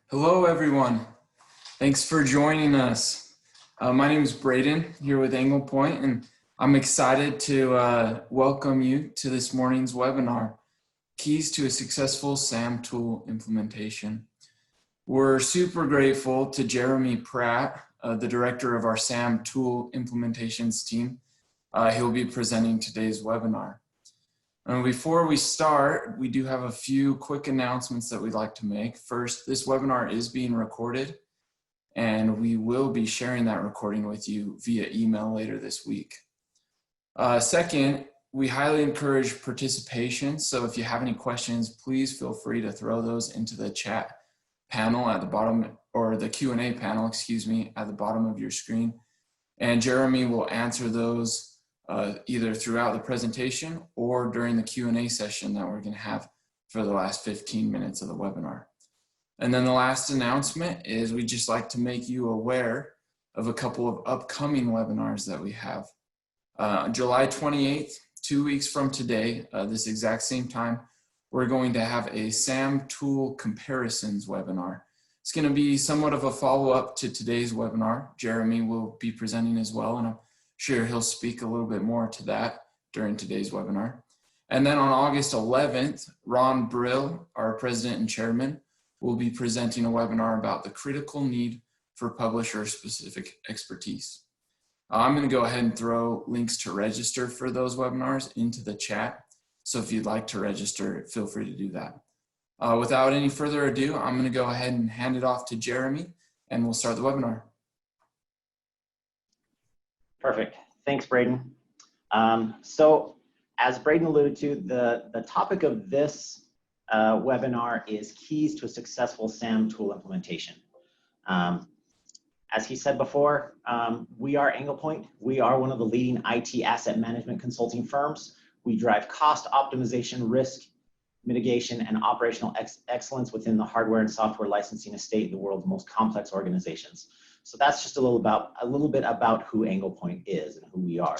Hello, everyone. Thanks for joining us. My name is Braden here with Angle Point, and I'm excited to welcome you to this morning's webinar, Keys to a Successful SAM Tool Implementation. We're super grateful to Jeremy Pratt, the director of our SAM Tool Implementations team. He'll be presenting today's webinar. Before we start, we do have a few quick announcements that we'd like to make. First, this webinar is being recorded, and we will be sharing that recording with you via email later this week. Second, we highly encourage participation. So if you have any questions, please feel free to throw those into the chat panel at the bottom, or the Q&A panel, excuse me, at the bottom of your screen. And Jeremy will answer those either throughout the presentation or during the Q&A session that we're going to have for the last 15 minutes of the webinar. And then the last announcement is we'd just like to make you aware of a couple of upcoming webinars that we have. On July 28th, 2 weeks from today, this exact same time, we're going to have a SAM tool comparisons webinar. It's going to be somewhat of a follow-up to today's webinar. Jeremy will be presenting as well, and I'm sure he'll speak a little bit more to that during today's webinar. And then on August 11th, Ron Brill, our president and chairman, will be presenting a webinar about the critical need for publisher-specific expertise. I'm going to go ahead and throw links to register for those webinars into the chat. So if you'd like to register, feel free to do that. Without any further ado, I'm going to go ahead and hand it off to Jeremy, and we'll start the webinar. Perfect. Thanks, Braden. So as Braden alluded to, the topic of this webinar is keys to a successful SAM tool implementation. As he said before, we are Angle Point. We are one of the leading IT asset management consulting firms. We drive cost optimization, risk mitigation, and operational excellence within the hardware and software licensing estate of the world's most complex organizations. So that's just a little bit about who Angle Point is and who we are.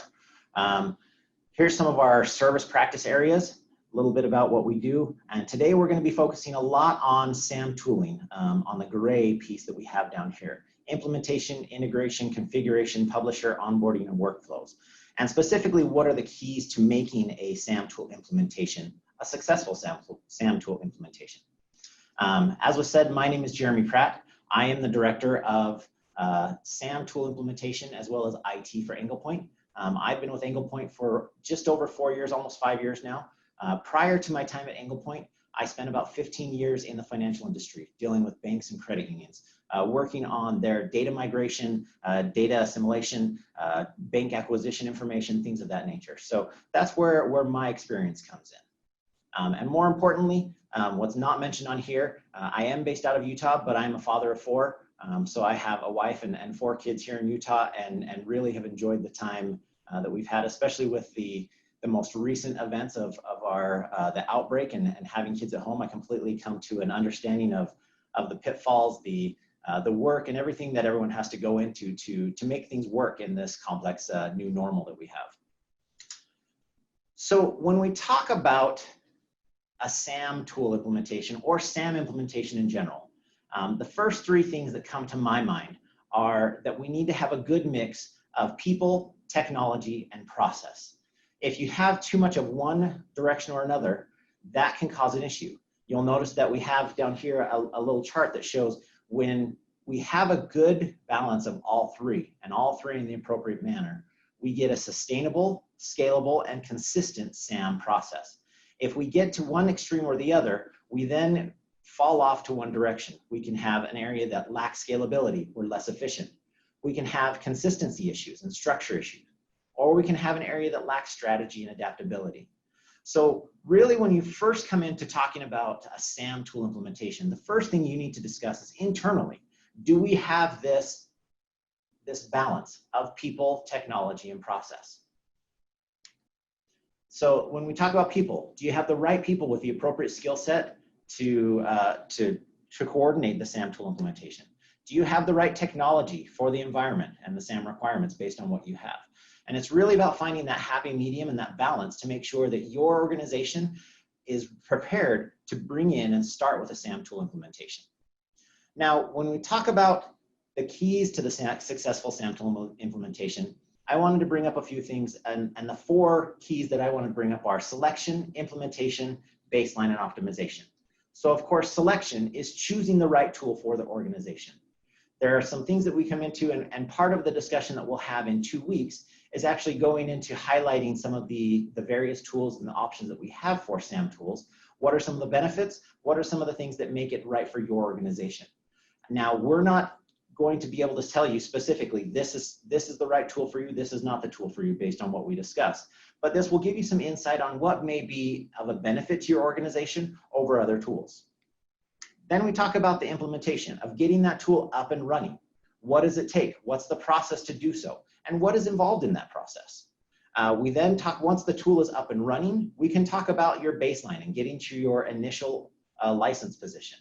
Here's some of our service practice areas, a little bit about what we do. And today we're going to be focusing a lot on SAM tooling, on the gray piece that we have down here. Implementation, integration, configuration, publisher, onboarding, and workflows. And specifically, what are the keys to making a SAM tool implementation a successful SAM tool implementation? As was said, my name is Jeremy Pratt. I am the director of SAM tool implementation as well as IT for Angle Point. I've been with Angle Point for just over 4 years, almost 5 years now. Prior to my time at Angle Point, I spent about 15 years in the financial industry dealing with banks and credit unions, working on their data migration, data assimilation, bank acquisition information, things of that nature. So that's where my experience comes in. And more importantly, what's not mentioned on here, I am based out of Utah, but I'm a father of 4. So I have a wife and 4 kids here in Utah, and really have enjoyed the time that we've had, especially with the most recent events of the outbreak and having kids at home. I completely come to an understanding of the pitfalls, the work, and everything that everyone has to go into to make things work in this complex new normal that we have. So when we talk about a SAM tool implementation or SAM implementation in general, the first 3 things that come to my mind are that we need to have a good mix of people, technology, and process. If you have too much of one direction or another, that can cause an issue. You'll notice that we have down here a little chart that shows when we have a good balance of all 3, and all 3 in the appropriate manner, we get a sustainable, scalable, and consistent SAM process. If we get to one extreme or the other, we then fall off to one direction. We can have an area that lacks scalability, we're less efficient. We can have consistency issues and structure issues, or we can have an area that lacks strategy and adaptability. So really, when you first come into talking about a SAM tool implementation, the first thing you need to discuss is internally, do we have this balance of people, technology, and process? So when we talk about people, do you have the right people with the appropriate skill set to coordinate the SAM tool implementation? Do you have the right technology for the environment and the SAM requirements based on what you have? And it's really about finding that happy medium and that balance to make sure that your organization is prepared to bring in and start with a SAM tool implementation. Now, when we talk about the keys to the successful SAM tool implementation, I wanted to bring up a few things, and the 4 keys that I want to bring up are selection, implementation, baseline, and optimization. So of course, selection is choosing the right tool for the organization. There are some things that we come into, and part of the discussion that we'll have in 2 weeks is actually going into highlighting some of the various tools and the options that we have for SAM tools. What are some of the benefits? What are some of the things that make it right for your organization? Now, we're not going to be able to tell you specifically, this is the right tool for you, this is not the tool for you based on what we discussed. But this will give you some insight on what may be of a benefit to your organization over other tools. Then we talk about the implementation of getting that tool up and running. What does it take? What's the process to do so? And what is involved in that process? We then talk, once the tool is up and running, we can talk about your baseline and getting to your initial license position.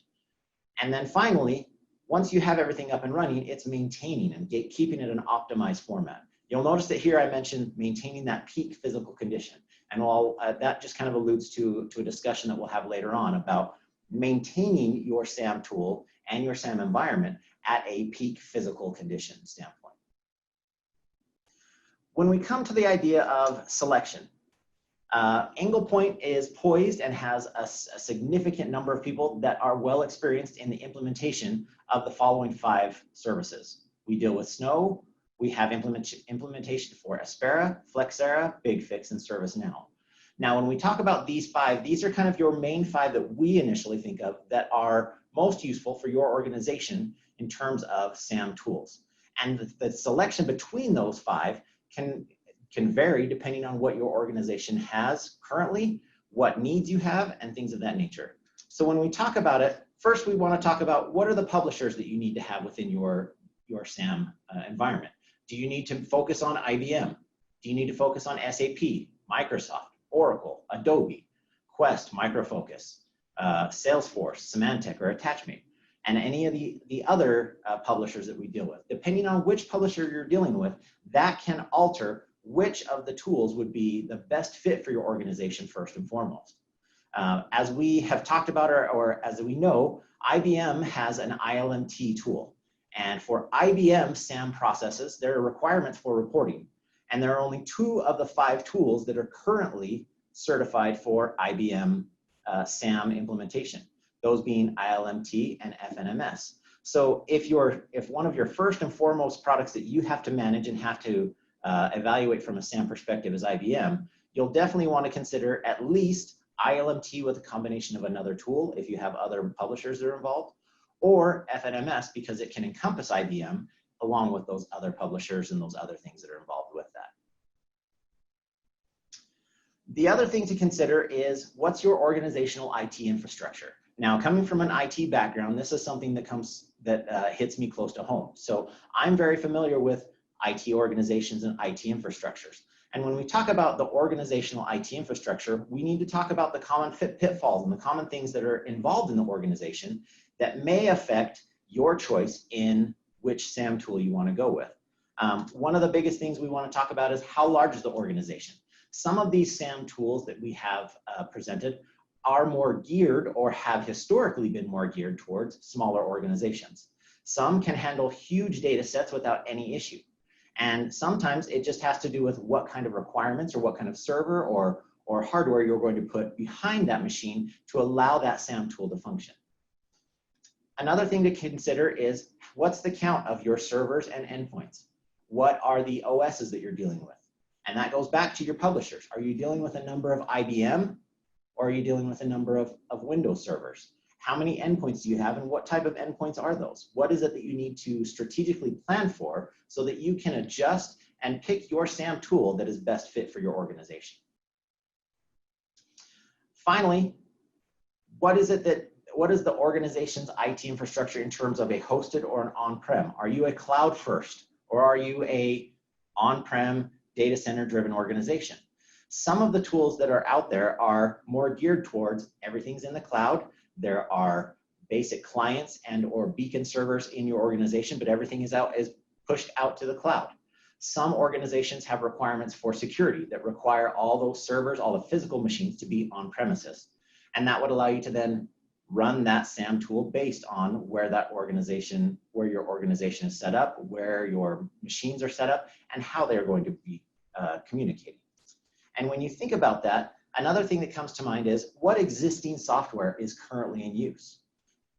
And then finally, once you have everything up and running, it's maintaining and keeping it in an optimized format. You'll notice that here I mentioned maintaining that peak physical condition. And that just kind of alludes to a discussion that we'll have later on about maintaining your SAM tool and your SAM environment at a peak physical condition standpoint. When we come to the idea of selection, Angle Point is poised and has a significant number of people that are well experienced in the implementation of the following 5 services. We deal with Snow, we have implementation for Aspera, Flexera, BigFix, and ServiceNow. Now, when we talk about these 5, these are kind of your main 5 that we initially think of that are most useful for your organization in terms of SAM tools. And the selection between those 5 can vary depending on what your organization has currently, what needs you have, and things of that nature. So when we talk about it, first we want to talk about what are the publishers that you need to have within your SAM environment. Do you need to focus on IBM? Do you need to focus on SAP, Microsoft, Oracle, Adobe, Quest, Micro Focus, Salesforce, Symantec, or Attachmate, and any of the other publishers that we deal with? Depending on which publisher you're dealing with, that can alter which of the tools would be the best fit for your organization first and foremost. As we have talked about, or as we know, IBM has an ILMT tool. And for IBM SAM processes, there are requirements for reporting. And there are only 2 of the 5 tools that are currently certified for IBM SAM implementation, those being ILMT and FNMS. So if one of your first and foremost products that you have to manage and have to evaluate from a SAM perspective is IBM, you'll definitely want to consider at least ILMT with a combination of another tool if you have other publishers that are involved, or FNMS because it can encompass IBM along with those other publishers and those other things that are involved with that. The other thing to consider is what's your organizational IT infrastructure. Now, coming from an IT background, this is something that hits me close to home. So I'm very familiar with IT organizations and IT infrastructures. And when we talk about the organizational IT infrastructure, we need to talk about the common pitfalls and the common things that are involved in the organization that may affect your choice in which SAM tool you want to go with. One of the biggest things we want to talk about is how large is the organization. Some of these SAM tools that we have presented are more geared or have historically been more geared towards smaller organizations. Some can handle huge data sets without any issue. And sometimes it just has to do with what kind of requirements or what kind of server or hardware you're going to put behind that machine to allow that SAM tool to function. Another thing to consider is what's the count of your servers and endpoints? What are the OSs that you're dealing with? And that goes back to your publishers. Are you dealing with a number of IBM or are you dealing with a number of Windows servers? How many endpoints do you have and what type of endpoints are those? What is it that you need to strategically plan for so that you can adjust and pick your SAM tool that is best fit for your organization? Finally, what is the organization's IT infrastructure in terms of a hosted or an on-prem? Are you a cloud first or are you a on-prem data center driven organization? Some of the tools that are out there are more geared towards everything's in the cloud. There are basic clients and or beacon servers in your organization, but everything is pushed out to the cloud. Some organizations have requirements for security that require all those servers, all the physical machines to be on premises. And that would allow you to then run that SAM tool based on where your organization is set up, where your machines are set up, and how they're going to be communicating. And when you think about that, another thing that comes to mind is what existing software is currently in use?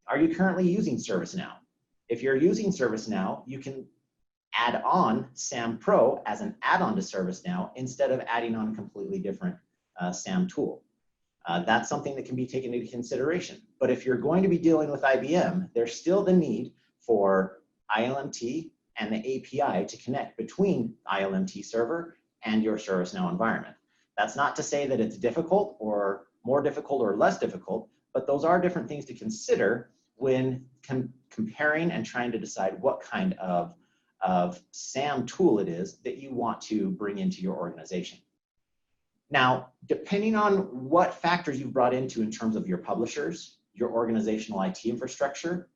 Are you currently using ServiceNow? If you're using ServiceNow, you can add on SAM Pro as an add-on to ServiceNow instead of adding on a completely different SAM tool. That's something that can be taken into consideration. But if you're going to be dealing with IBM, there's still the need for ILMT and the API to connect between ILMT server and your ServiceNow environment. That's not to say that it's difficult or more difficult or less difficult, but those are different things to consider when comparing and trying to decide what kind of SAM tool it is that you want to bring into your organization. Now, depending on what factors you've brought into in terms of your publishers, your organizational IT infrastructure,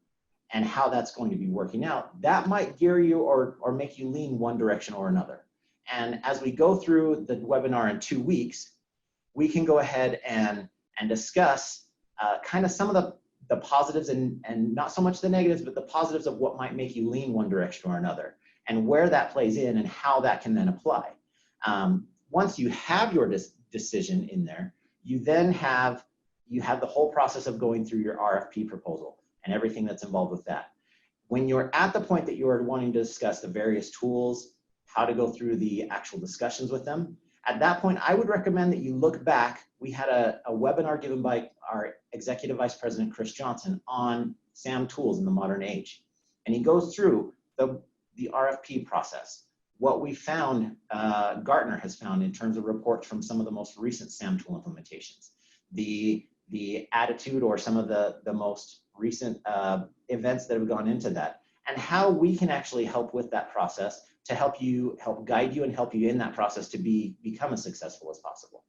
and how that's going to be working out, that might gear you or make you lean one direction or another. And as we go through the webinar in 2 weeks, we can go ahead and discuss kind of some of the positives and not so much the negatives, but the positives of what might make you lean one direction or another, and where that plays in and how that can then apply. Once you have your decision in there, you then have the whole process of going through your RFP proposal and everything that's involved with that. When you're at the point that you are wanting to discuss the various tools, how to go through the actual discussions with them, at that point, I would recommend that you look back. We had a webinar given by our Executive Vice President, Chris Johnson, on SAM tools in the modern age. And he goes through the RFP process. What we found, Gartner has found in terms of reports from some of the most recent SAM tool implementations, the attitude or some of the most recent events that have gone into that, and how we can actually help with that process to help guide you and help you in that process to become as successful as possible.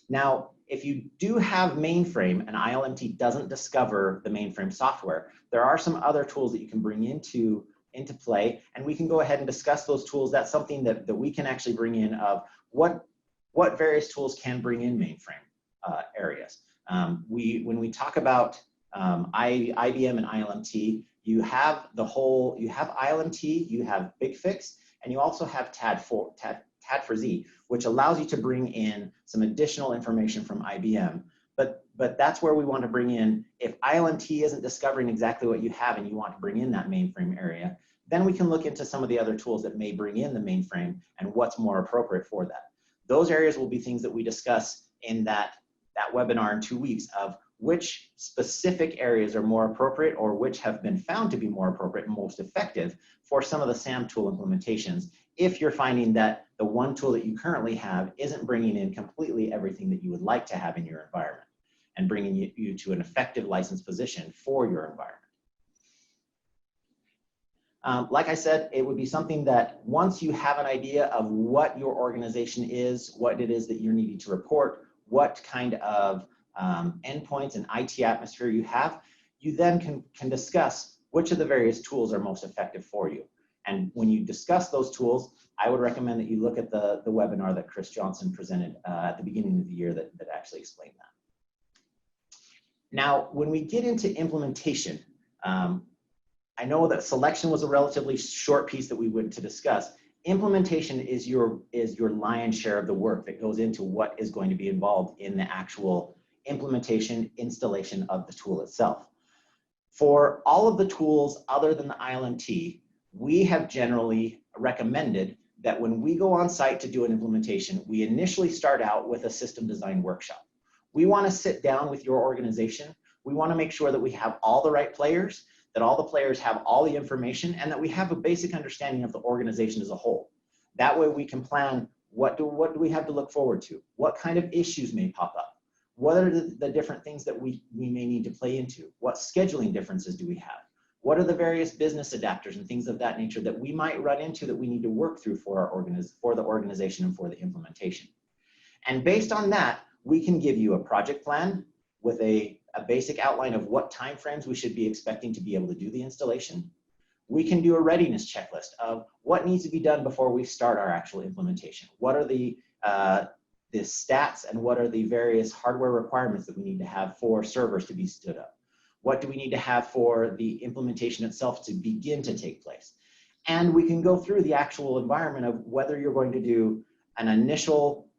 Now, if you do have mainframe and ILMT doesn't discover the mainframe software, there are some other tools that you can bring into play, and we can go ahead and discuss those tools. That's something that we can actually bring in of what various tools can bring in mainframe areas. When we talk about IBM and ILMT, you have ILMT, you have BigFix, and you also have TAD4Z, which allows you to bring in some additional information from IBM. But that's where we want to bring in, if ILMT isn't discovering exactly what you have and you want to bring in that mainframe area, then we can look into some of the other tools that may bring in the mainframe and what's more appropriate for that. Those areas will be things that we discuss in that webinar in 2 weeks of which specific areas are more appropriate or which have been found to be more appropriate and most effective for some of the SAM tool implementations, if you're finding that the one tool that you currently have isn't bringing in completely everything that you would like to have in your environment and bringing you to an effective license position for your environment. Like I said, it would be something that once you have an idea of what your organization is, what it is that you're needing to report, what kind of endpoints and IT atmosphere you have, you then can discuss which of the various tools are most effective for you. And when you discuss those tools, I would recommend that you look at the webinar that Chris Johnson presented at the beginning of the year that actually explained that. Now, when we get into implementation, I know that selection was a relatively short piece that we went to discuss. Implementation is your lion's share of the work that goes into what is going to be involved in the actual implementation, installation of the tool itself. For all of the tools other than the ILMT, we have generally recommended that when we go on site to do an implementation, we initially start out with a system design workshop. We want to sit down with your organization. We want to make sure that we have all the right players, that all the players have all the information, and that we have a basic understanding of the organization as a whole. That way we can plan what do we have to look forward to? What kind of issues may pop up? What are the different things that we may need to play into? What scheduling differences do we have? What are the various business adapters and things of that nature that we might run into that we need to work through for the organization and for the implementation? And based on that, we can give you a project plan with a basic outline of what timeframes we should be expecting to be able to do the installation. We can do a readiness checklist of what needs to be done before we start our actual implementation. What are the the stats and what are the various hardware requirements that we need to have for servers to be stood up. What do we need to have for the implementation itself to begin to take place? And we can go through the actual environment of whether you're going to do an initial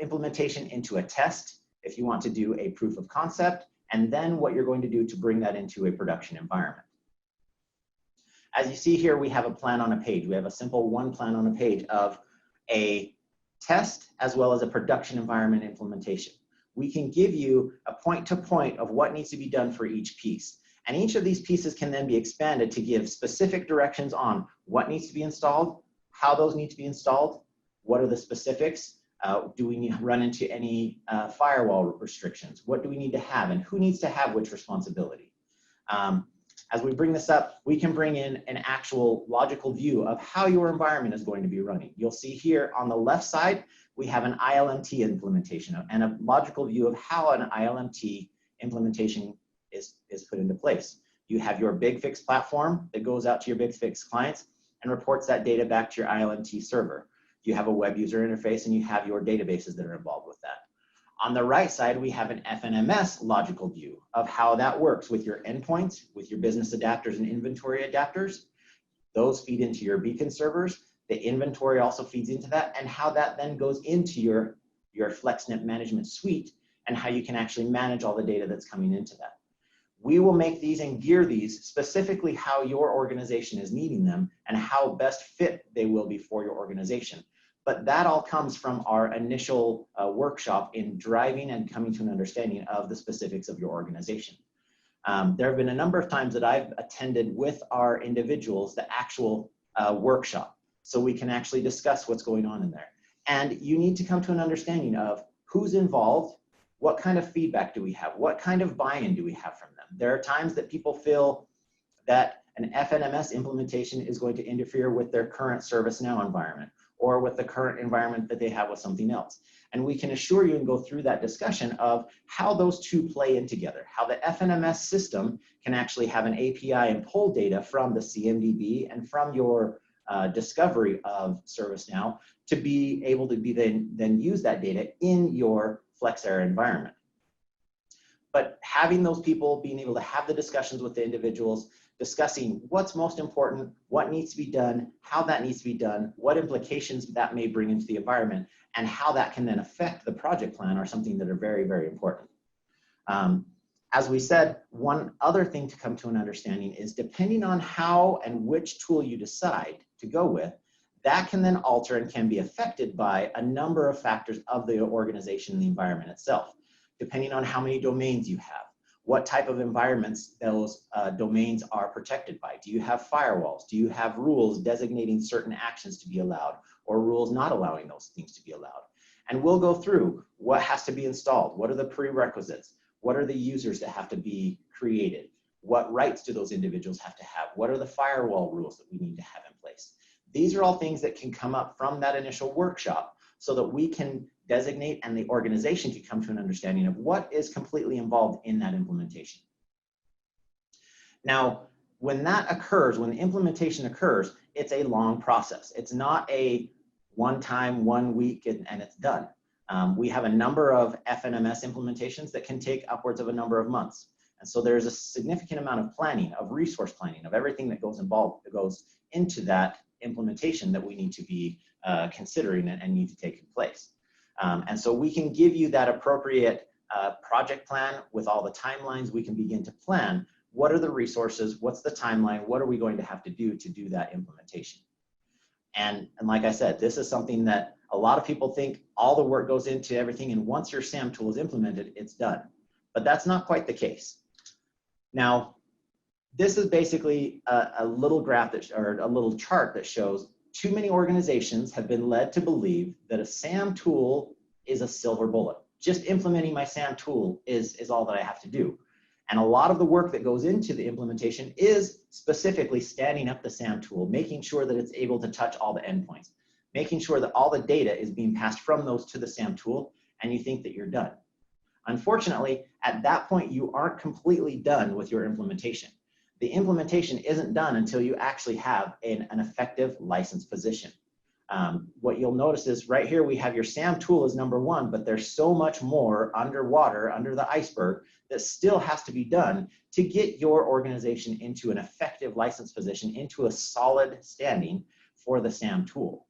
implementation into a test, if you want to do a proof of concept, and then what you're going to do to bring that into a production environment. As you see here, we have a plan on a page. We have a simple one plan on a page of a test as well as a production environment implementation. We can give you a point-to-point of what needs to be done for each piece. And each of these pieces can then be expanded to give specific directions on what needs to be installed, how those need to be installed, what are the specifics, do we need to run into any firewall restrictions, what do we need to have, and who needs to have which responsibility. As we bring this up, we can bring in an actual logical view of how your environment is going to be running. You'll see here on the left side, we have an ILMT implementation and a logical view of how an ILMT implementation is put into place. You have your BigFix platform that goes out to your BigFix clients and reports that data back to your ILMT server. You have a web user interface and you have your databases that are involved with that. On the right side, we have an FNMS logical view of how that works with your endpoints, with your business adapters and inventory adapters. Those feed into your beacon servers. The inventory also feeds into that, and how that then goes into your Flexnet management suite and how you can actually manage all the data that's coming into that. We will make these and gear these specifically how your organization is needing them and how best fit they will be for your organization. But that all comes from our initial workshop in driving and coming to an understanding of the specifics of your organization. There have been a number of times that I've attended with our individuals the actual workshop, so we can actually discuss what's going on in there. And you need to come to an understanding of who's involved, what kind of feedback do we have, what kind of buy-in do we have from them. There are times that people feel that an FNMS implementation is going to interfere with their current ServiceNow environment, or with the current environment that they have with something else. And we can assure you and go through that discussion of how those two play in together, how the FNMS system can actually have an API and pull data from the CMDB and from your discovery of ServiceNow to be able to be then use that data in your FlexEra environment. But having those people being able to have the discussions with the individuals, discussing what's most important, what needs to be done, how that needs to be done, what implications that may bring into the environment, and how that can then affect the project plan are something that are very, very important. As we said, one other thing to come to an understanding is depending on how and which tool you decide to go with, that can then alter and can be affected by a number of factors of the organization and the environment itself, depending on how many domains you have, what type of environments those domains are protected by. Do you have firewalls? Do you have rules designating certain actions to be allowed or rules not allowing those things to be allowed? And we'll go through what has to be installed. What are the prerequisites? What are the users that have to be created? What rights do those individuals have to have? What are the firewall rules that we need to have in place? These are all things that can come up from that initial workshop so that we can designate and the organization can come to an understanding of what is completely involved in that implementation. Now, when that occurs, when the implementation occurs, it's a long process. It's not a one time, 1 week, and it's done. We have a number of FNMS implementations that can take upwards of a number of months. And so there's a significant amount of planning, of resource planning, of everything that goes involved, that goes into that implementation that we need to be considering and need to take in place. And so we can give you that appropriate project plan with all the timelines. We can begin to plan what are the resources, what's the timeline, what are we going to have to do that implementation. And like I said, this is something that a lot of people think all the work goes into everything, and once your SAM tool is implemented, it's done. But that's not quite the case. Now, this is basically a little graph or a little chart that shows too many organizations have been led to believe that a SAM tool is a silver bullet. Just implementing my SAM tool is all that I have to do. And a lot of the work that goes into the implementation is specifically standing up the SAM tool, making sure that it's able to touch all the endpoints, making sure that all the data is being passed from those to the SAM tool, and you think that you're done. Unfortunately, at that point, you aren't completely done with your implementation. The implementation isn't done until you actually have an effective licensed position. What you'll notice is right here, we have your SAM tool as number one, but there's so much more underwater, under the iceberg, that still has to be done to get your organization into an effective license position, into a solid standing for the SAM tool.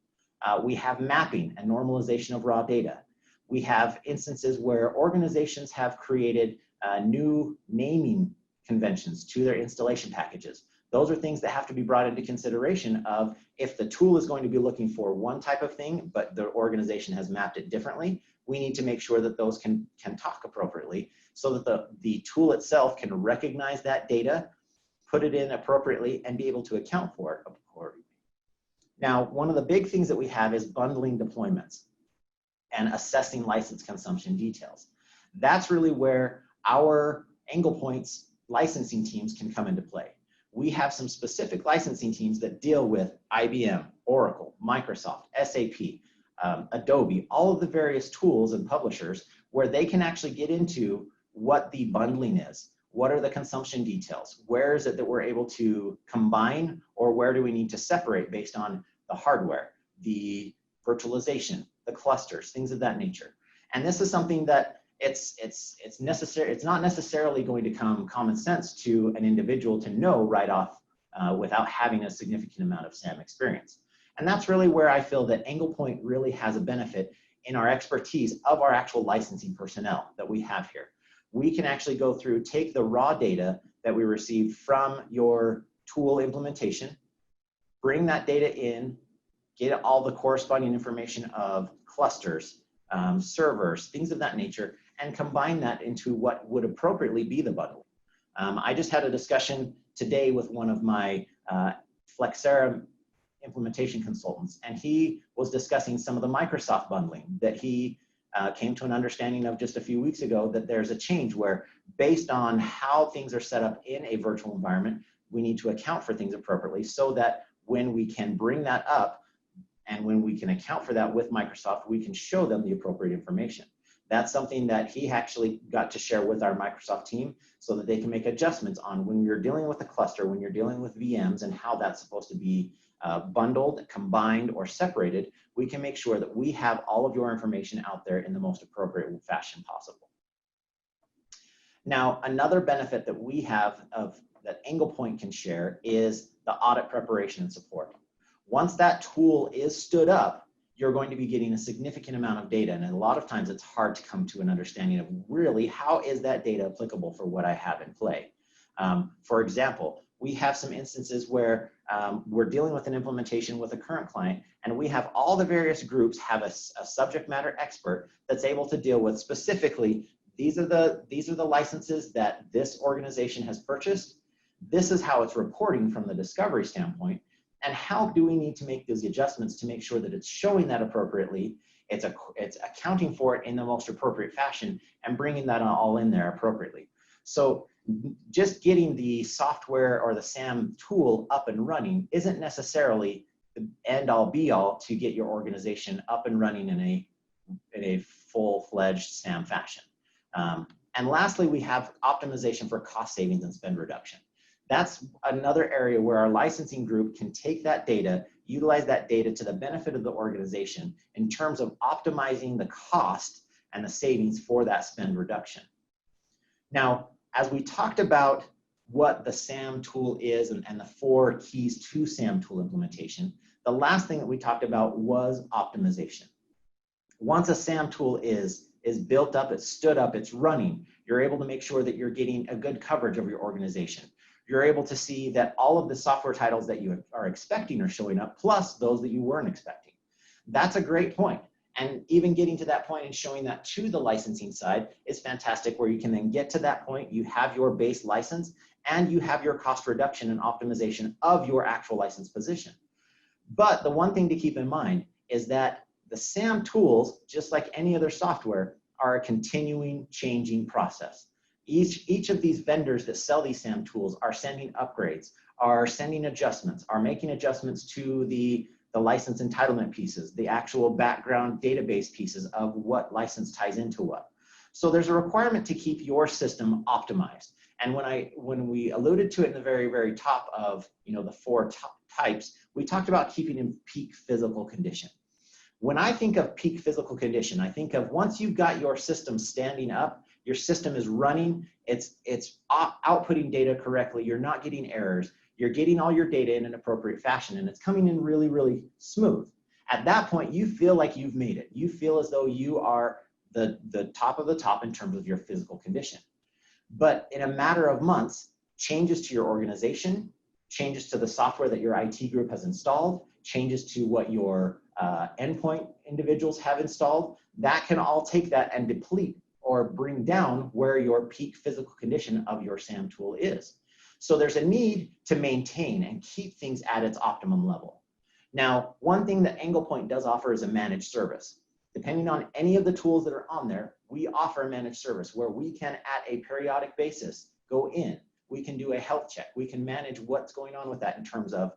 We have mapping and normalization of raw data. We have instances where organizations have created new naming conventions to their installation packages. Those are things that have to be brought into consideration of if the tool is going to be looking for one type of thing, but the organization has mapped it differently, we need to make sure that those can talk appropriately so that the tool itself can recognize that data, put it in appropriately, and be able to account for it accordingly. Now, one of the big things that we have is bundling deployments and assessing license consumption details. That's really where our AnglePoint's licensing teams can come into play. We have some specific licensing teams that deal with IBM, Oracle, Microsoft, SAP, Adobe, all of the various tools and publishers where they can actually get into what the bundling is. What are the consumption details? Where is it that we're able to combine, or where do we need to separate based on the hardware, the virtualization, the clusters, things of that nature. And this is something that it's necessary. It's not necessarily going to come common sense to an individual to know right off without having a significant amount of SAM experience. And that's really where I feel that AnglePoint really has a benefit in our expertise of our actual licensing personnel that we have here. We can actually go through, take the raw data that we received from your tool implementation, bring that data in, get all the corresponding information of clusters, servers, things of that nature, and combine that into what would appropriately be the bundle. I just had a discussion today with one of my Flexnet implementation consultants, and he was discussing some of the Microsoft bundling that he came to an understanding of just a few weeks ago, that there's a change where based on how things are set up in a virtual environment, we need to account for things appropriately so that when we can bring that up and when we can account for that with Microsoft, we can show them the appropriate information. That's something that he actually got to share with our Microsoft team so that they can make adjustments on when you're dealing with a cluster, when you're dealing with VMs, and how that's supposed to be bundled, combined, or separated. We can make sure that we have all of your information out there in the most appropriate fashion possible. Now, another benefit that we have that AnglePoint can share is the audit preparation and support. Once that tool is stood up, you're going to be getting a significant amount of data, and a lot of times it's hard to come to an understanding of really how is that data applicable for what I have in play. For example, we have some instances where we're dealing with an implementation with a current client, and we have all the various groups have a subject matter expert that's able to deal with specifically, these are the licenses that this organization has purchased. This is how it's reporting from the discovery standpoint. And how do we need to make those adjustments to make sure that it's showing that appropriately, it's accounting for it in the most appropriate fashion, and bringing that all in there appropriately. So just getting the software or the SAM tool up and running isn't necessarily the end-all be-all to get your organization up and running in a full-fledged SAM fashion. And lastly, we have optimization for cost savings and spend reduction. That's another area where our licensing group can take that data, utilize that data to the benefit of the organization in terms of optimizing the cost and the savings for that spend reduction. Now, as we talked about what the SAM tool is and the 4 keys to SAM tool implementation, the last thing that we talked about was optimization. Once a SAM tool is built up, it's stood up, it's running, you're able to make sure that you're getting a good coverage of your organization. You're able to see that all of the software titles that you are expecting are showing up, plus those that you weren't expecting. That's a great point. And even getting to that point and showing that to the licensing side is fantastic, where you can then get to that point, you have your base license, and you have your cost reduction and optimization of your actual license position. But the one thing to keep in mind is that the SAM tools, just like any other software, are a continuing changing process. Each of these vendors that sell these SAM tools are sending upgrades, are sending adjustments, are making adjustments to the license entitlement pieces, the actual background database pieces of what license ties into what. So there's a requirement to keep your system optimized. And when we alluded to it in the very, very top of, the four types, we talked about keeping in peak physical condition. When I think of peak physical condition, I think of once you've got your system standing up, your system is running, it's outputting data correctly, you're not getting errors, you're getting all your data in an appropriate fashion, and it's coming in really, really smooth. At that point, you feel like you've made it. You feel as though you are the top of the top in terms of your physical condition. But in a matter of months, changes to your organization, changes to the software that your IT group has installed, changes to what your endpoint individuals have installed, that can all take that and deplete or bring down where your peak physical condition of your SAM tool is. So there's a need to maintain and keep things at its optimum level. Now, one thing that AnglePoint does offer is a managed service. Depending on any of the tools that are on there, we offer a managed service where we can, at a periodic basis, go in. We can do a health check. We can manage what's going on with that in terms of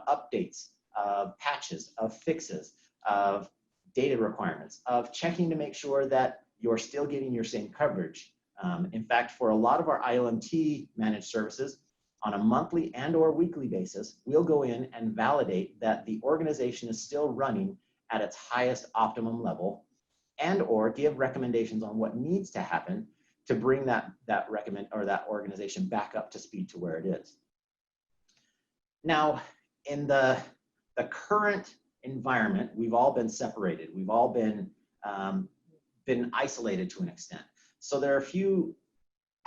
updates, of patches, of fixes, of data requirements, of checking to make sure that you're still getting your same coverage. In fact, for a lot of our ILMT managed services, on a monthly and or weekly basis, we'll go in and validate that the organization is still running at its highest optimum level, and or give recommendations on what needs to happen to bring that organization back up to speed to where it is. Now, in the current environment, we've all been separated. We've all been isolated to an extent. So there are a few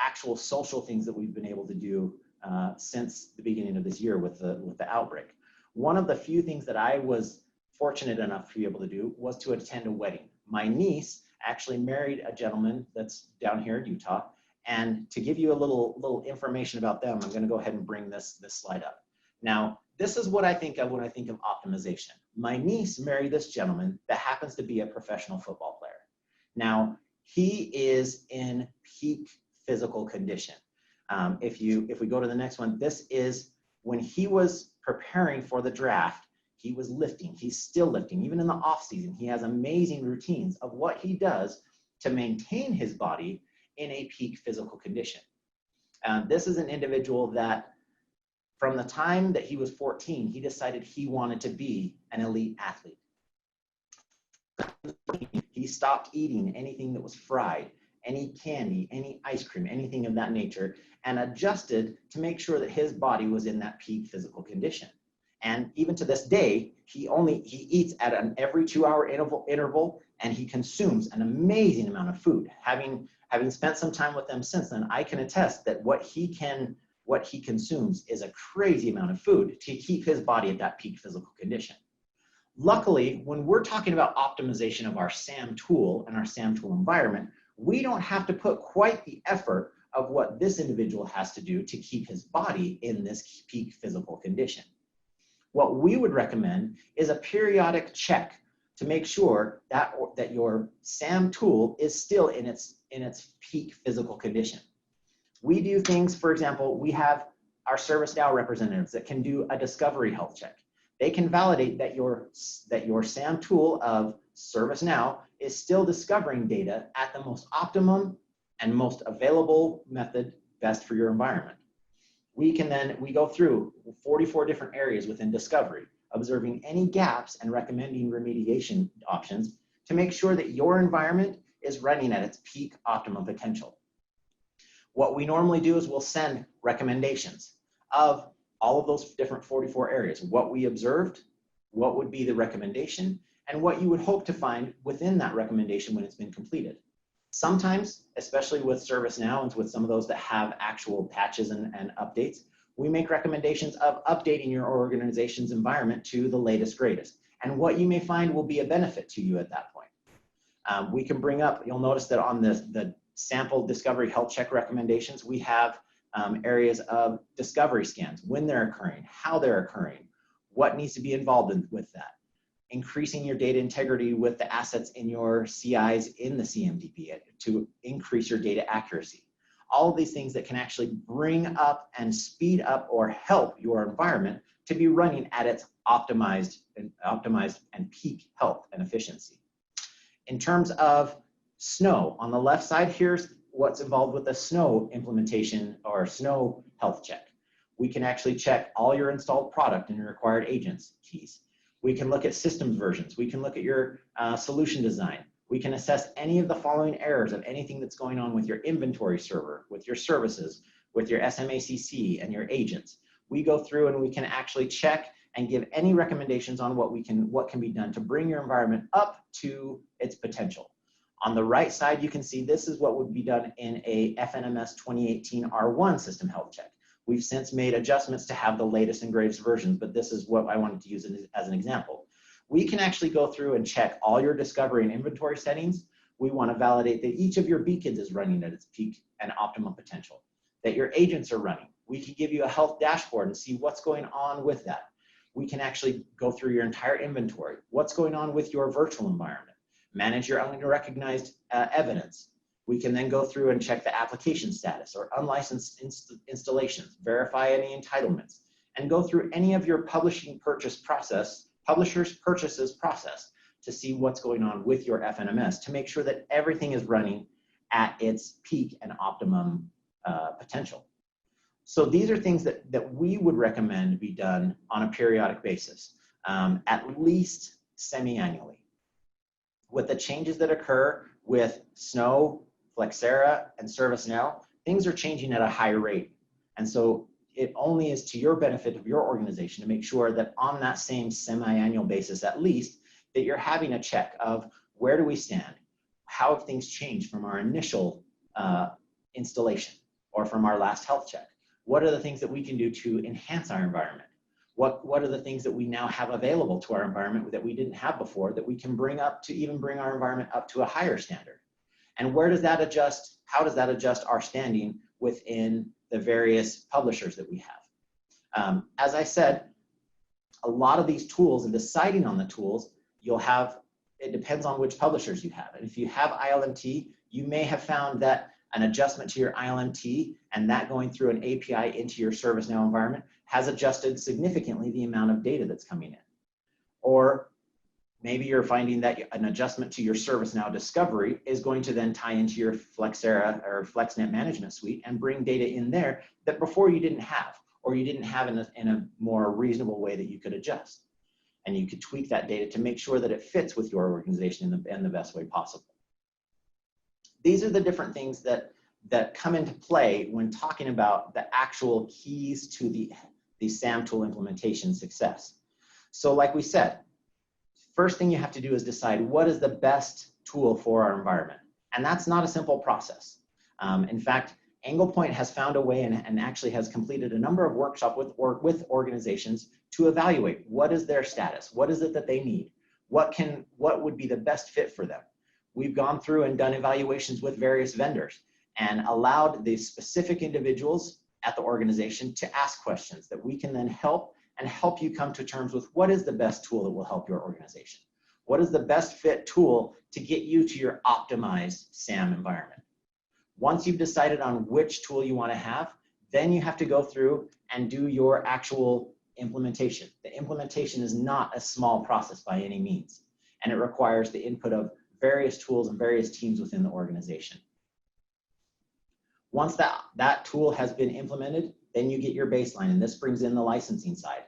actual social things that we've been able to do since the beginning of this year with the outbreak. One of the few things that I was fortunate enough to be able to do was to attend a wedding. My niece actually married a gentleman that's down here in Utah. And to give you a little information about them, I'm going to go ahead and bring this slide up. Now, this is what I think of when I think of optimization. My niece married this gentleman that happens to be a professional football player. Now, he is in peak physical condition. If we go to the next one, this is when he was preparing for the draft. He was lifting, he's still lifting, even in the off season. He has amazing routines of what he does to maintain his body in a peak physical condition. This is an individual that from the time that he was 14, he decided he wanted to be an elite athlete. He stopped eating anything that was fried, any candy, any ice cream, anything of that nature, and adjusted to make sure that his body was in that peak physical condition. And even to this day, he eats at an every 2-hour interval, and he consumes an amazing amount of food. Having spent some time with them since then, I can attest that what he consumes is a crazy amount of food to keep his body at that peak physical condition. Luckily, when we're talking about optimization of our SAM tool and our SAM tool environment, we don't have to put quite the effort of what this individual has to do to keep his body in this peak physical condition. What we would recommend is a periodic check to make sure that your SAM tool is still in its peak physical condition. We do things, for example, we have our ServiceNow representatives that can do a discovery health check. They can validate that your SAM tool of ServiceNow is still discovering data at the most optimum and most available method best for your environment. We go through 44 different areas within discovery, observing any gaps and recommending remediation options to make sure that your environment is running at its peak optimum potential. What we normally do is we'll send recommendations of all of those different 44 areas, what we observed, what would be the recommendation, and what you would hope to find within that recommendation when it's been completed. Sometimes, especially with ServiceNow and with some of those that have actual patches and updates, we make recommendations of updating your organization's environment to the latest, greatest. And what you may find will be a benefit to you at that point. We can bring up, you'll notice that on the sample discovery health check recommendations, we have areas of discovery scans, when they're occurring, how they're occurring, what needs to be involved with that. Increasing your data integrity with the assets in your CIs in the CMDB to increase your data accuracy. All of these things that can actually bring up and speed up or help your environment to be running at its optimized and peak health and efficiency. In terms of snow, on the left side, here's what's involved with the snow implementation or snow health check. We can actually check all your installed product and your required agents keys. We can look at systems versions. We can look at your solution design. We can assess any of the following errors of anything that's going on with your inventory server, with your services, with your SMACC and your agents. We go through and we can actually check and give any recommendations on what can be done to bring your environment up to its potential. On the right side, you can see this is what would be done in a FNMS 2018 R1 system health check. We've since made adjustments to have the latest and greatest versions, but this is what I wanted to use as an example. We can actually go through and check all your discovery and inventory settings. We want to validate that each of your beacons is running at its peak and optimum potential, that your agents are running. We can give you a health dashboard and see what's going on with that. We can actually go through your entire inventory, what's going on with your virtual environment, manage your unrecognized evidence. We can then go through and check the application status or unlicensed installations, verify any entitlements, and go through any of your publishers' purchases process to see what's going on with your FNMS to make sure that everything is running at its peak and optimum potential. So these are things that we would recommend be done on a periodic basis, at least semi-annually. With the changes that occur with Snow, Flexera, and ServiceNow, things are changing at a high rate. And so it only is to your benefit of your organization to make sure that on that same semi-annual basis, at least, that you're having a check of where do we stand? How have things changed from our initial installation or from our last health check? What are the things that we can do to enhance our environment? What are the things that we now have available to our environment that we didn't have before that we can bring up to even bring our environment up to a higher standard? And where does that adjust? How does that adjust our standing within the various publishers that we have? As I said, a lot of these tools and deciding on the tools, it depends on which publishers you have. And if you have ILMT, you may have found that an adjustment to your ILMT and that going through an API into your ServiceNow environment has adjusted significantly the amount of data that's coming in. Or maybe you're finding that an adjustment to your ServiceNow discovery is going to then tie into your Flexera or Flexnet management suite and bring data in there that before you didn't have, or you didn't have in a more reasonable way that you could adjust. And you could tweak that data to make sure that it fits with your organization in the best way possible. These are the different things that come into play when talking about the actual keys to the SAM tool implementation success. So like we said, first thing you have to do is decide what is the best tool for our environment. And that's not a simple process. In fact, AnglePoint has found a way and actually has completed a number of workshops with organizations to evaluate what is their status, what is it that they need, what would be the best fit for them. We've gone through and done evaluations with various vendors and allowed the specific individuals at the organization to ask questions that we can then help you come to terms with what is the best tool that will help your organization. What is the best fit tool to get you to your optimized SAM environment? Once you've decided on which tool you want to have, then you have to go through and do your actual implementation. The implementation is not a small process by any means, and it requires the input of various tools and various teams within the organization. Once that tool has been implemented, then you get your baseline, and this brings in the licensing side.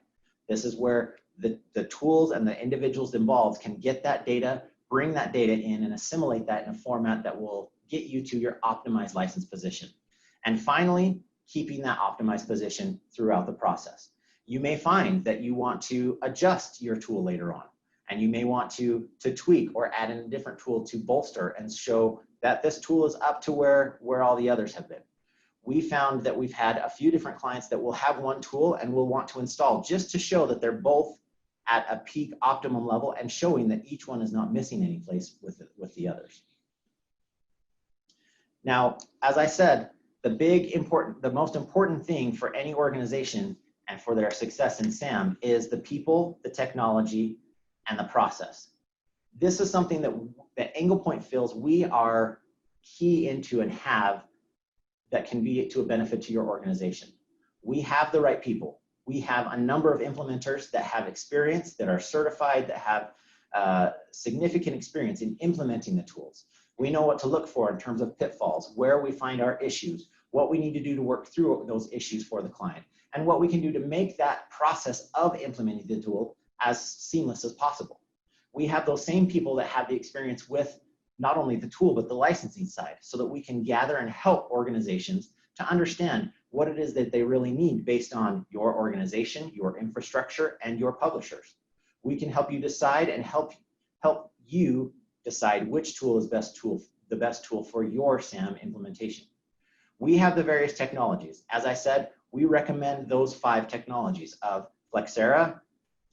This is where the tools and the individuals involved can get that data, bring that data in, and assimilate that in a format that will get you to your optimized license position. And finally, keeping that optimized position throughout the process. You may find that you want to adjust your tool later on, and you may want to tweak or add in a different tool to bolster and show that this tool is up to where all the others have been. We found that we've had a few different clients that will have one tool and will want to install just to show that they're both at a peak optimum level and showing that each one is not missing any place with the others. Now, as I said, the most important thing for any organization and for their success in SAM is the people, the technology, and the process. This is something that AnglePoint feels we are key into and have that can be to a benefit to your organization. We have the right people. We have a number of implementers that have experience, that are certified, that have significant experience in implementing the tools. We know what to look for in terms of pitfalls, where we find our issues, what we need to do to work through those issues for the client, and what we can do to make that process of implementing the tool as seamless as possible. We have those same people that have the experience with not only the tool, but the licensing side, so that we can gather and help organizations to understand what it is that they really need based on your organization, your infrastructure, and your publishers. We can help you decide and help you decide which tool is the best tool for your SAM implementation. We have the various technologies. As I said, we recommend those 5 technologies of Flexera,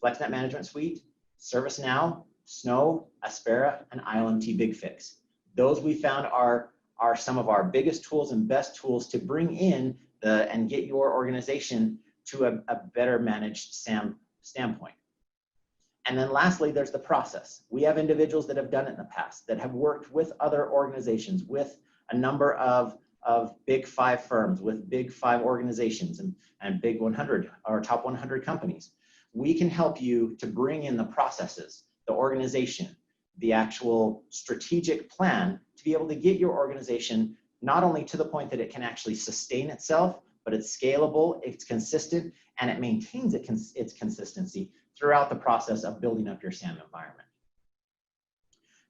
Flexnet Management Suite, ServiceNow, Snow, Aspera, and ILMT BigFix. Those we found are some of our biggest tools and best tools to bring in and get your organization to a better managed SAM standpoint. And then lastly, there's the process. We have individuals that have done it in the past, that have worked with other organizations, with a number of big 5 firms, with big 5 organizations and big 100 or top 100 companies. We can help you to bring in the processes, the organization, the actual strategic plan to be able to get your organization not only to the point that it can actually sustain itself, but it's scalable, it's consistent, and it maintains its consistency throughout the process of building up your SAM environment.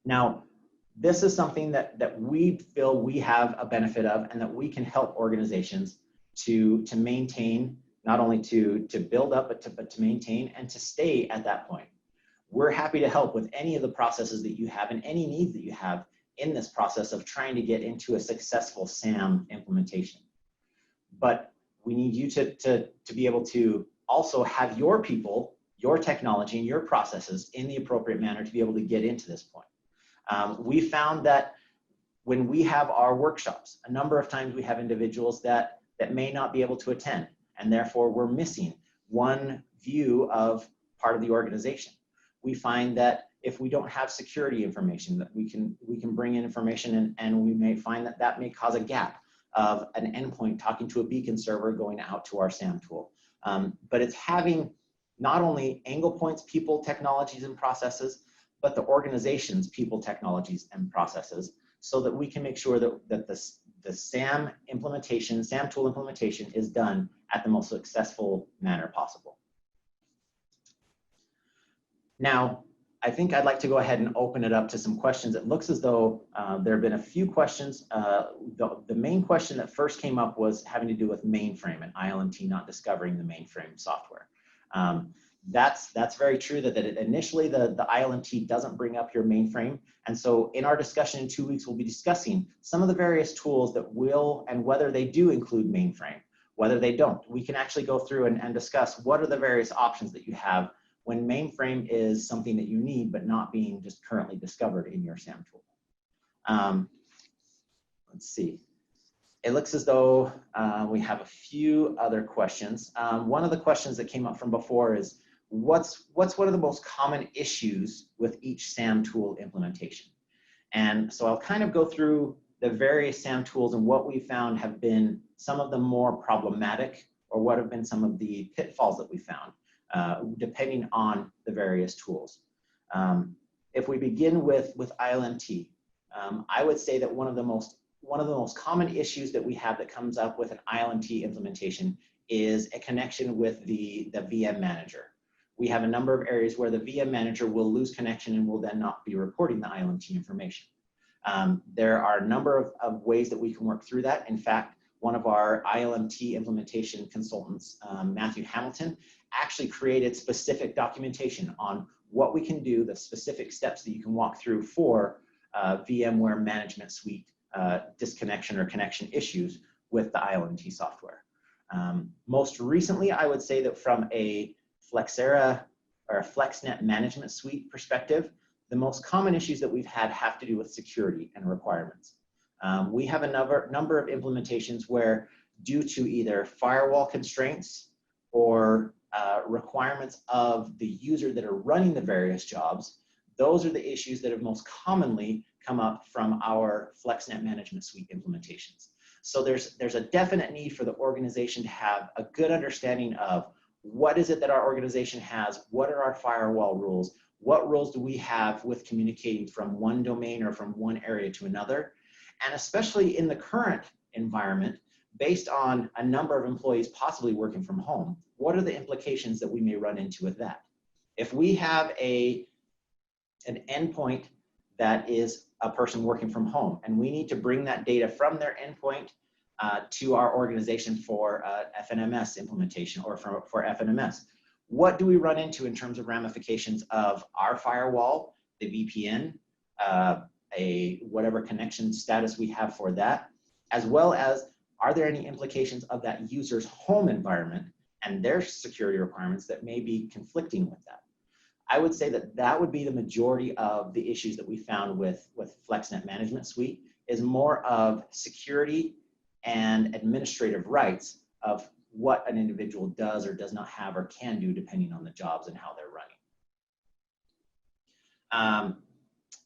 Now, this is something that we feel we have a benefit of and that we can help organizations to maintain, not only to build up, but to maintain and to stay at that point. We're happy to help with any of the processes that you have and any needs that you have in this process of trying to get into a successful SAM implementation. But we need you to be able to also have your people, your technology, and your processes in the appropriate manner to be able to get into this point. We found that when we have our workshops, a number of times we have individuals that may not be able to attend, and therefore we're missing one view of part of the organization. We find that if we don't have security information, that we can bring in information and we may find that may cause a gap of an endpoint talking to a beacon server going out to our SAM tool. But it's having not only Anglepoint's people, technologies, and processes, but the organization's people, technologies, and processes, so that we can make sure that the SAM implementation, SAM tool implementation is done at the most successful manner possible. Now, I think I'd like to go ahead and open it up to some questions. It looks as though there have been a few questions. The main question that first came up was having to do with mainframe and ILMT not discovering the mainframe software. That's very true that initially the ILMT doesn't bring up your mainframe. And so in our discussion in 2 weeks, we'll be discussing some of the various tools that will and whether they do include mainframe, whether they don't. We can actually go through and discuss what are the various options that you have when mainframe is something that you need, but not being just currently discovered in your SAM tool. Let's see. It looks as though we have a few other questions. One of the questions that came up from before is, what's one of the most common issues with each SAM tool implementation? And so I'll kind of go through the various SAM tools and what we found have been some of the more problematic or what have been some of the pitfalls that we found. Depending on the various tools. If we begin with ILMT, I would say that one of the most common issues that we have that comes up with an ILMT implementation is a connection with the VM manager. We have a number of areas where the VM manager will lose connection and will then not be reporting the ILMT information. There are a number of ways that we can work through that. In fact, one of our ILMT implementation consultants, Matthew Hamilton, actually created specific documentation on what we can do, the specific steps that you can walk through for VMware Management Suite disconnection or connection issues with the ILMT software. Most recently, I would say that from a Flexera or a Flexnet Management Suite perspective, the most common issues that we've had have to do with security and requirements. We have a number of implementations where, due to either firewall constraints or requirements of the user that are running the various jobs, those are the issues that have most commonly come up from our Flexnet Management Suite implementations. So there's a definite need for the organization to have a good understanding of what is it that our organization has, what are our firewall rules, What roles do we have with communicating from one domain or from one area to another? And especially in the current environment, based on a number of employees possibly working from home, what are the implications that we may run into with that? If we have an endpoint that is a person working from home, and we need to bring that data from their endpoint to our organization for FNMS implementation or for FNMS, what do we run into in terms of ramifications of our firewall, the VPN, whatever connection status we have for that, as well as are there any implications of that user's home environment and their security requirements that may be conflicting with that? I would say that that would be the majority of the issues that we found with Flexnet Management Suite, is more of security and administrative rights of what an individual does or does not have or can do depending on the jobs and how they're running.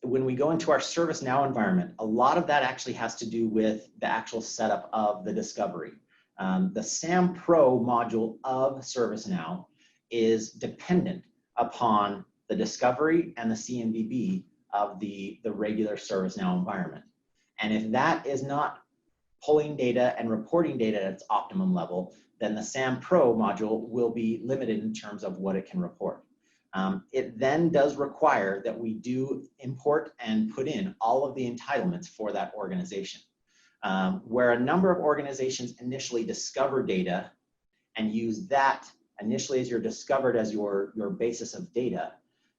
When we go into our ServiceNow environment, a lot of that actually has to do with the actual setup of the discovery. The SAM Pro module of ServiceNow is dependent upon the discovery and the CMDB of the regular ServiceNow environment. And if that is not pulling data and reporting data at its optimum level, then the SAM Pro module will be limited in terms of what it can report. It then does require that we do import and put in all of the entitlements for that organization. Where a number of organizations initially discover data and use that initially as discovered as your basis of data,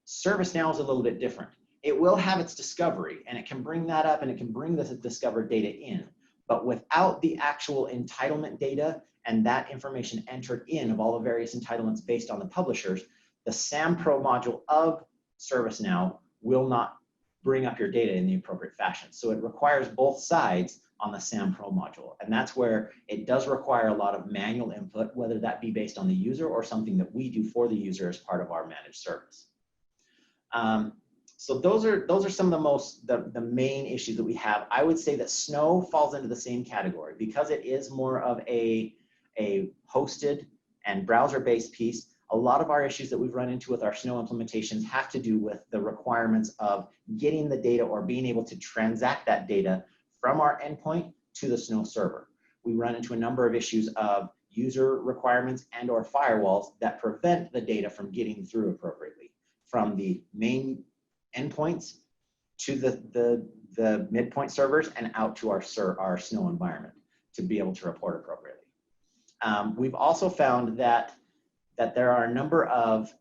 ServiceNow is a little bit different. It will have its discovery and it can bring that up and it can bring the discovered data in, but without the actual entitlement data and that information entered in of all the various entitlements based on the publishers, the SAM Pro module of ServiceNow will not bring up your data in the appropriate fashion. So it requires both sides on the SAM Pro module. And that's where it does require a lot of manual input, whether that be based on the user or something that we do for the user as part of our managed service. So those are some of the main issues that we have. I would say that Snow falls into the same category because it is more of a hosted and browser-based piece. A lot of our issues that we've run into with our Snow implementations have to do with the requirements of getting the data or being able to transact that data from our endpoint to the Snow server. We run into a number of issues of user requirements and or firewalls that prevent the data from getting through appropriately from the main endpoints to the midpoint servers and out to our Snow environment to be able to report appropriately. We've also found that there are a number of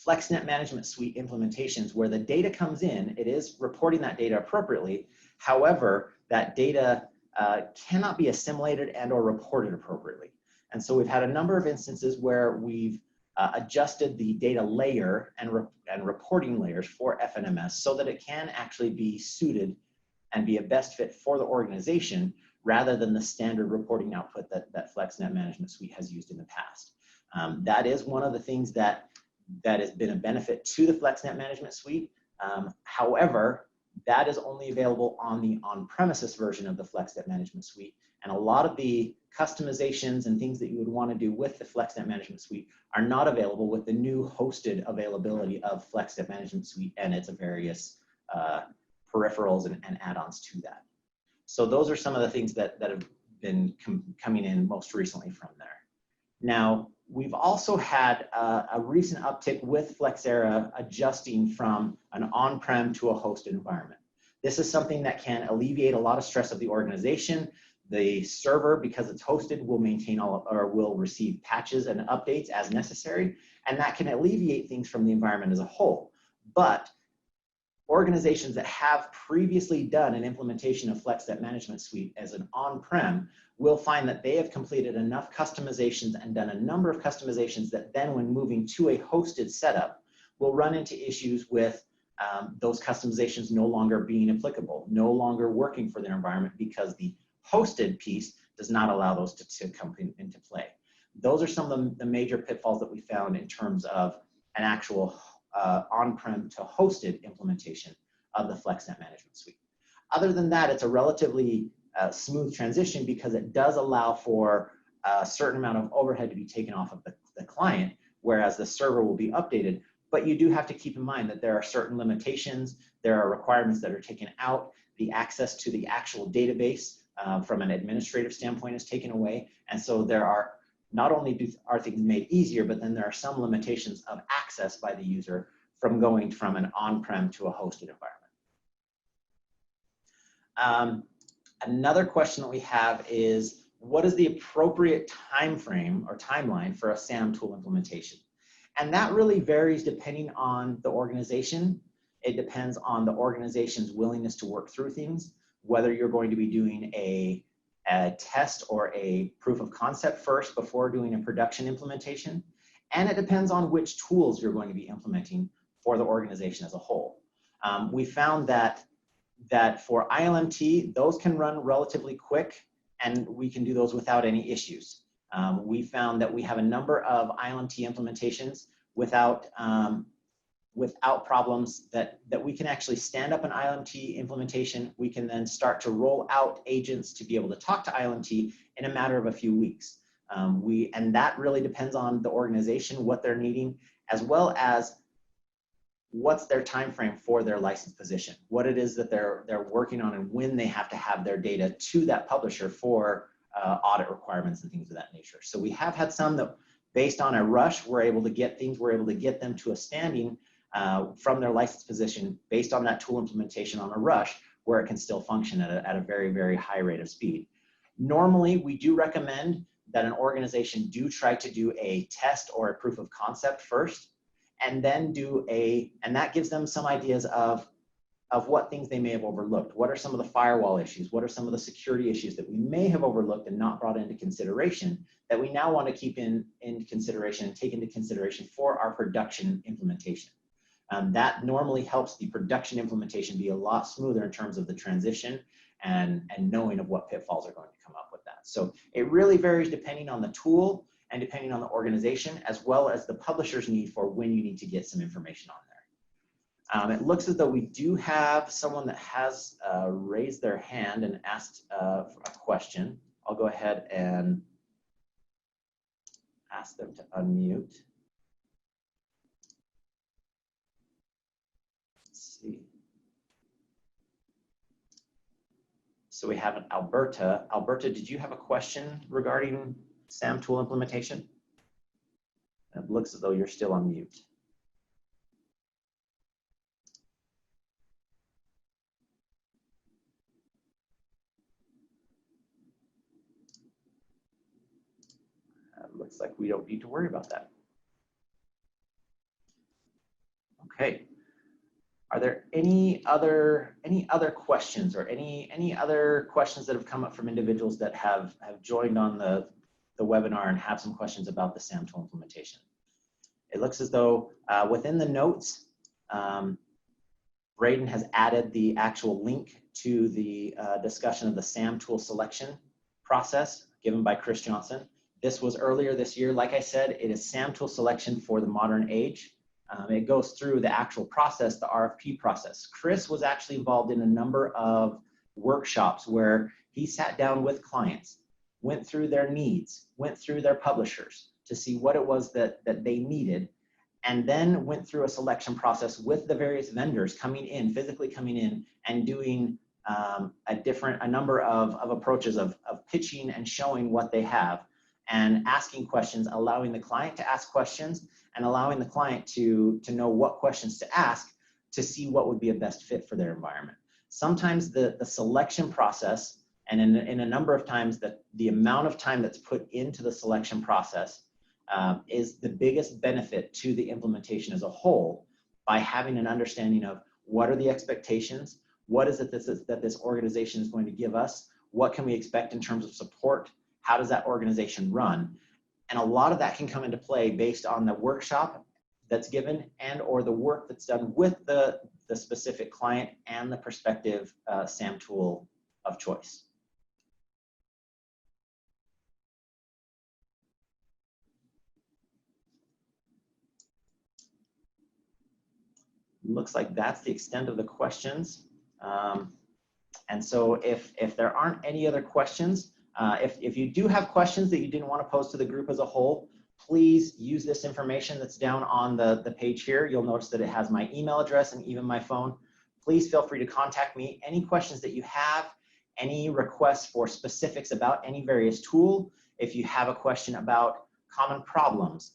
Flexnet Management Suite implementations where the data comes in, it is reporting that data appropriately. However, that data cannot be assimilated and or reported appropriately. And so we've had a number of instances where we've adjusted the data layer and reporting layers for FNMS so that it can actually be suited and be a best fit for the organization rather than the standard reporting output that Flexnet Management Suite has used in the past. That is one of the things that has been a benefit to the Flexnet Management Suite. However, that is only available on the on-premises version of the Flexnet Management Suite. And a lot of the customizations and things that you would want to do with the Flexnet Management Suite are not available with the new hosted availability of Flexnet Management Suite and its various peripherals and add-ons to that. So those are some of the things that have been coming in most recently from there. Now, we've also had a recent uptick with Flexera adjusting from an on-prem to a hosted environment. This is something that can alleviate a lot of stress of the organization. The server, because it's hosted, will maintain will receive patches and updates as necessary, and that can alleviate things from the environment as a whole. But organizations that have previously done an implementation of Flexnet Management Suite as an on-prem will find that they have completed enough customizations and done a number of customizations that then when moving to a hosted setup will run into issues with those customizations no longer being applicable, no longer working for their environment because the hosted piece does not allow those to come into play. Those are some of the major pitfalls that we found in terms of an actual on-prem to hosted implementation of the Flexnet Management Suite. Other than that, it's a relatively smooth transition because it does allow for a certain amount of overhead to be taken off of the client, whereas the server will be updated. but you do have to keep in mind that there are certain limitations, there are requirements that are taken out, the access to the actual database from an administrative standpoint is taken away, and so there are not only are things made easier, but then there are some limitations of access by the user from going from an on-prem to a hosted environment. Another question that we have is, what is the appropriate time frame or timeline for a SAM tool implementation? And that really varies depending on the organization. It depends on the organization's willingness to work through things, whether you're going to be doing a test or a proof of concept first before doing a production implementation. And it depends on which tools you're going to be implementing for the organization as a whole. We found that for ILMT, those can run relatively quick, and we can do those without any issues. We found that we have a number of ILMT implementations without problems that we can actually stand up an ILMT implementation. We can then start to roll out agents to be able to talk to ILMT in a matter of a few weeks. And that really depends on the organization, what they're needing, as well as what's their time frame for their license position, what it is that they're working on, and when they have to have their data to that publisher for audit requirements and things of that nature. So we have had some that, based on a rush, we're able to get them to a standing from their license position based on that tool implementation on a rush, where it can still function at a very, very high rate of speed. Normally, we do recommend that an organization do try to do a test or a proof of concept first, and then and that gives them some ideas of what things they may have overlooked. What are some of the firewall issues? What are some of the security issues that we may have overlooked and not brought into consideration that we now want to keep in consideration and take into consideration for our production implementation? That normally helps the production implementation be a lot smoother in terms of the transition and knowing of what pitfalls are going to come up with that. So it really varies depending on the tool and depending on the organization, as well as the publisher's need for when you need to get some information on there. It looks as though we do have someone that has raised their hand and asked a question. I'll go ahead and ask them to unmute. Let's see. So we have Alberta. Alberta, did you have a question regarding SAM tool implementation? It looks as though you're still on mute. Looks like we don't need to worry about that. Okay. Are there any other questions or any other questions that have come up from individuals that have joined on the webinar and have some questions about the SAM tool implementation? It looks as though within the notes, Braden has added the actual link to the discussion of the SAM tool selection process given by Chris Johnson. This was earlier this year. Like I said, it is SAM tool selection for the modern age. It goes through the actual process, the RFP process. Chris was actually involved in a number of workshops where he sat down with clients, went through their needs, went through their publishers to see what it was that they needed, and then went through a selection process with the various vendors coming in, physically coming in and doing a number of approaches of pitching and showing what they have, and asking questions, allowing the client to ask questions and allowing the client to know what questions to ask to see what would be a best fit for their environment. Sometimes the selection process, and in a number of times that the amount of time that's put into the selection process is the biggest benefit to the implementation as a whole, by having an understanding of what are the expectations, what is it that this organization is going to give us, what can we expect in terms of support, how does that organization run? And a lot of that can come into play based on the workshop that's given and or the work that's done with the specific client and the prospective SAM tool of choice. Looks like that's the extent of the questions. And so if there aren't any other questions, if you do have questions that you didn't want to pose to the group as a whole, please use this information that's down on the page here. You'll notice that it has my email address and even my phone. Please feel free to contact me. Any questions that you have, any requests for specifics about any various tool, if you have a question about common problems,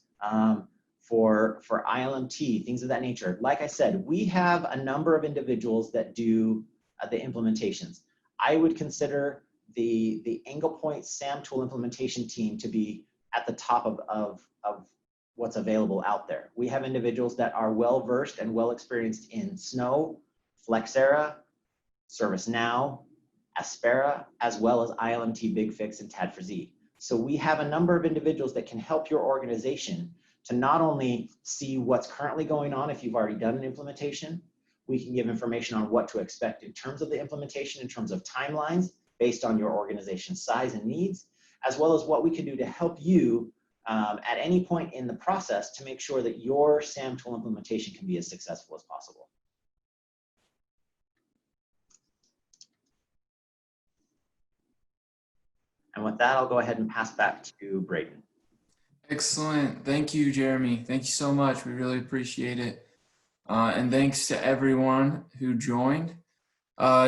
for ILMT, things of that nature. Like I said, we have a number of individuals that do the implementations. I would consider the AnglePoint SAM tool implementation team to be at the top of what's available out there. We have individuals that are well-versed and well-experienced in Snow, Flexera, ServiceNow, Aspera, as well as ILMT, BigFix, and TAD4Z. So we have a number of individuals that can help your organization to not only see what's currently going on if you've already done an implementation, we can give information on what to expect in terms of the implementation, in terms of timelines, based on your organization's size and needs, as well as what we can do to help you at any point in the process to make sure that your SAM tool implementation can be as successful as possible. And with that, I'll go ahead and pass back to Braden. Excellent. Thank you, Jeremy. Thank you so much. We really appreciate it. And thanks to everyone who joined.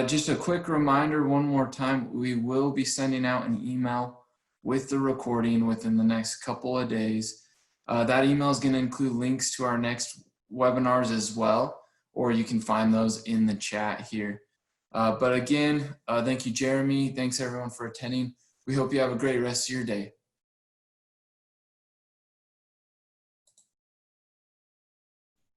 Just a quick reminder one more time, we will be sending out an email with the recording within the next couple of days. That email is going to include links to our next webinars as well, or you can find those in the chat here. But again, thank you, Jeremy. Thanks everyone for attending. We hope you have a great rest of your day.